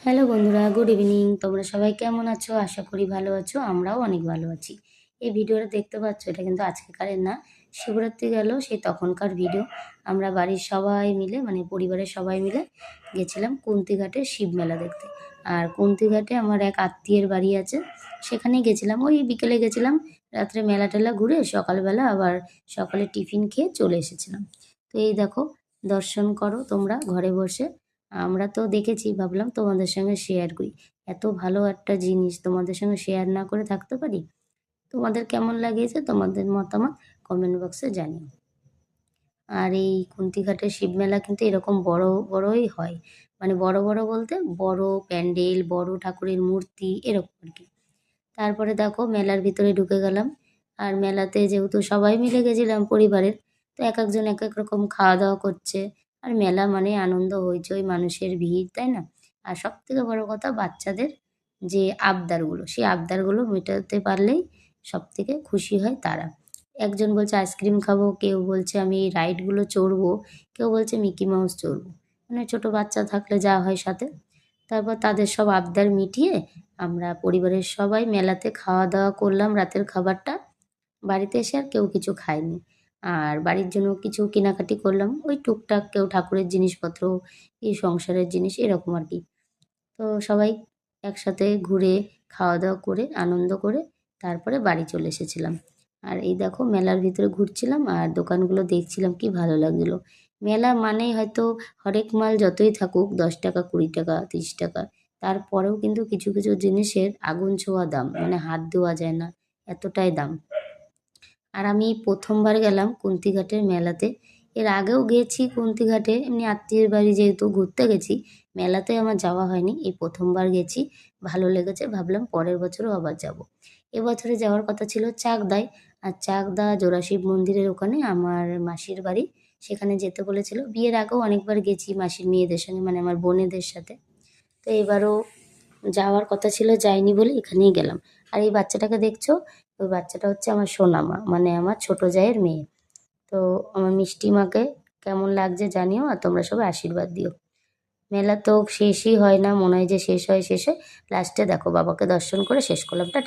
Hello বন্ধুরা, good evening. তোমরা সবাই কেমন আছো? আশা করি ভালো আছো। আমরাও অনেক ভালো আছি। এই ভিডিওটা দেখতে পাচ্ছ, এটা কিন্তু আজকেকারের না, শিবরাত্রি গেল সেই তখনকার ভিডিও। আমরা বাড়ির সবাই মিলে মানে পরিবারের সবাই মিলে গেছিলাম কুন্তিঘাটে শিব মেলা দেখতে। আর কুন্তিঘাটে আমার এক আত্মীয়ের বাড়ি আছে, সেখানেই গেছিলাম। ওই বিকেলে গেছিলাম, রাত্রে মেলা টেলা ঘুরে সকালবেলা আবার সকালে টিফিন খেয়ে চলে এসেছিলাম। তো এই দেখো, দর্শন করো তোমরা ঘরে বসে। আমরা তো দেখেছি, ভাবলাম তোমাদের সঙ্গে শেয়ার করি। এত ভালো একটা জিনিস তোমাদের সঙ্গে শেয়ার না করে থাকতে পারি। তোমাদের কেমন লাগিয়েছে তোমাদের মতামত কমেন্ট বক্সে জানিও। আর এই কুন্তিঘাটের শিবমেলা কিন্তু এরকম বড় বড়ই হয়, মানে বড় বড় বলতে বড় প্যান্ডেল, বড় ঠাকুরের মূর্তি এরকম আর কি। তারপরে দেখো মেলার ভিতরে ঢুকে গেলাম। আর মেলাতে যেহেতু সবাই মিলে গেছিলাম পরিবারের, তো এক একজন এক এক রকম খাওয়া দাওয়া করছে। আর মেলা মানে আনন্দ, হইচই, মানুষের ভিড়, তাই না? আর সব থেকে বড় কথা, বাচ্চাদের যে আবদারগুলো, সেই আবদারগুলো মেটাতে পারলেই সব থেকে খুশি হয় তারা। একজন বলছে আইসক্রিম খাবো, কেউ বলছে আমি রাইডগুলো চড়বো, কেউ বলছে মিকি মাউস চড়বো। মানে ছোট বাচ্চা থাকলে যা হয় সাথে। তারপর তাদের সব আবদার মিটিয়ে আমরা পরিবারের সবাই মেলাতে খাওয়া দাওয়া করলাম রাতের খাবারটা। বাড়িতে এসে আর কেউ কিছু খায়নি। আর বাড়ির জন্য কিছু কেনাকাটি করলাম, ওই টুকটাক, কেউ ঠাকুরের জিনিসপত্র, এই সংসারের জিনিস এরকম আর কি। তো সবাই একসাথে ঘুরে খাওয়া দাওয়া করে আনন্দ করে তারপরে বাড়ি চলে এসেছিলাম। আর এই দেখো মেলার ভিতরে ঘুরছিলাম আর দোকানগুলো দেখছিলাম, কি ভালো লাগছিলো। মেলা মানেই হয়তো হরেক মাল যতই থাকুক 10 টাকা, 20 টাকা, 30 টাকা, তারপরেও কিন্তু কিছু কিছু জিনিসের আগুন ছোঁয়া দাম, মানে হাত দেওয়া যায় না, এতটাই দাম। আর আমি প্রথমবার গেলাম কুন্তিঘাটের মেলাতে। এর আগেও গিয়েছি কুন্তিঘাটে, এমনি আত্মীয়ের বাড়ি যেহেতু ঘুরতে গেছি, মেলাতে আমার যাওয়া হয়নি। এই প্রথমবার গেছি, ভালো লেগেছে, ভাবলাম পরের বছরও আবার যাব। এবছরে যাওয়ার কথা ছিল চাকদায়। আর চাকদা জোড়াশিব মন্দিরের ওখানে আমার মাসির বাড়ি, সেখানে যেতে বলেছিল। বিয়ের আগেও অনেকবার গেছি মাসির মেয়েদের সঙ্গে, মানে আমার বোনেদের সাথে। তো এবারও যাওয়ার কথা ছিল, যাইনি বলে এখানেই গেলাম। আর এই বাচ্চাটাকে দেখছো, ওই বাচ্চাটা হচ্ছে আমার সোনামা, মানে আমার ছোটো জায়ের মেয়ে। তো আমার মিষ্টি মাকে কেমন লাগছে জানিও, আর তোমরা সবাই আশীর্বাদ দিও। মেলা তো শেষই হয় না, মনে হয় যে শেষ হয় শেষ হয়, লাস্টে দেখো বাবাকে দর্শন করে শেষ করলাম। টাটা।